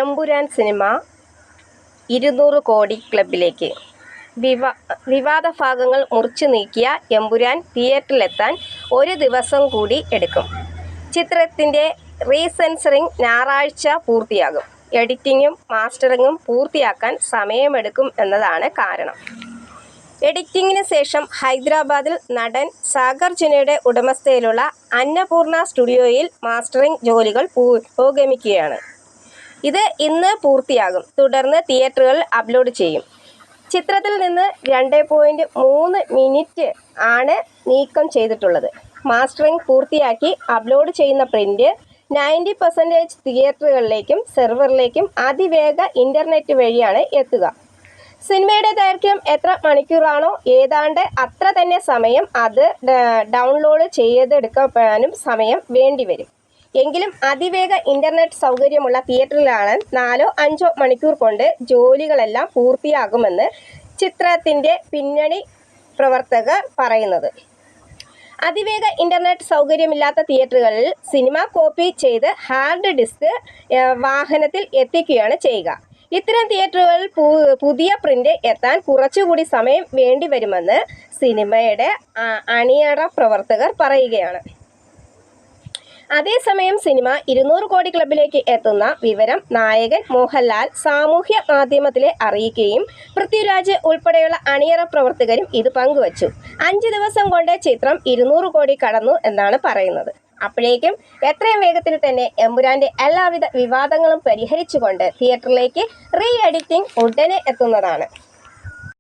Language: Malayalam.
എമ്പുരാൻ സിനിമ 200 കോടി ക്ലബിലേക്ക്. വിവാദ ഭാഗങ്ങൾ മുറിച്ചു നീക്കിയ എമ്പുരാൻ തിയേറ്ററിലെത്താൻ ഒരു ദിവസം കൂടി എടുക്കും. ചിത്രത്തിൻ്റെ റീസെൻസറിങ് ഞായറാഴ്ച പൂർത്തിയാകും. എഡിറ്റിങ്ങും മാസ്റ്ററിങ്ങും പൂർത്തിയാക്കാൻ സമയമെടുക്കും എന്നതാണ് കാരണം. എഡിറ്റിങ്ങിന് ശേഷം ഹൈദരാബാദിൽ നടൻ സാഗർജുനയുടെ ഉടമസ്ഥതയിലുള്ള അന്നപൂർണ സ്റ്റുഡിയോയിൽ മാസ്റ്ററിംഗ് ജോലികൾ പുരോഗമിക്കുകയാണ്. ഇത് ഇന്ന് പൂർത്തിയാകും. തുടർന്ന് തിയേറ്ററുകളിൽ അപ്ലോഡ് ചെയ്യും. ചിത്രത്തിൽ നിന്ന് 2.3 മിനിറ്റ് ആണ് നീക്കം ചെയ്തിട്ടുള്ളത്. മാസ്റ്ററിംഗ് പൂർത്തിയാക്കി അപ്ലോഡ് ചെയ്യുന്ന പ്രിൻ്റ് 90% തിയേറ്ററുകളിലേക്കും സെർവറിലേക്കും അതിവേഗ ഇൻ്റർനെറ്റ് വഴിയാണ് എത്തുക. സിനിമയുടെ ദൈർഘ്യം എത്ര മണിക്കൂറാണോ ഏതാണ്ട് അത്ര തന്നെ സമയം അത് ഡൗൺലോഡ് ചെയ്തെടുക്കാനും സമയം വേണ്ടിവരും. എങ്കിലും അതിവേഗ ഇൻ്റർനെറ്റ് സൗകര്യമുള്ള തിയേറ്ററിലാണ് 4-5 മണിക്കൂർ കൊണ്ട് ജോലികളെല്ലാം പൂർത്തിയാകുമെന്ന് ചിത്രത്തിൻ്റെ പിന്നണി പ്രവർത്തകർ പറയുന്നത്. അതിവേഗ ഇൻ്റർനെറ്റ് സൗകര്യമില്ലാത്ത തിയേറ്ററുകളിൽ സിനിമ കോപ്പി ചെയ്ത് ഹാർഡ് ഡിസ്ക് വാഹനത്തിൽ എത്തിക്കുകയാണ് ചെയ്യുക. ഇത്തരം തിയേറ്ററുകളിൽ പുതിയ പ്രിൻ്റ് എത്താൻ കുറച്ചുകൂടി സമയം വേണ്ടിവരുമെന്ന് സിനിമയുടെ അണിയറ പ്രവർത്തകർ പറയുകയാണ്. അതേസമയം സിനിമ 200 കോടി ക്ലബിലേക്ക് എത്തുന്ന വിവരം നായകൻ മോഹൻലാൽ സാമൂഹ്യ മാധ്യമത്തിലെ അറിയിക്കുകയും പൃഥ്വിരാജ് ഉൾപ്പെടെയുള്ള അണിയറ പ്രവർത്തകരും ഇത് പങ്കുവച്ചു. 5 ദിവസം കൊണ്ട് ചിത്രം 200 കോടി കടന്നു എന്നാണ് പറയുന്നത്. അപ്പോഴേക്കും എത്രയും വേഗത്തിൽ തന്നെ എമ്പുരാൻ്റെ എല്ലാവിധ വിവാദങ്ങളും പരിഹരിച്ചുകൊണ്ട് തിയേറ്ററിലേക്ക് റീ എഡിറ്റിംഗ് ഉടനെ എത്തുന്നതാണ്.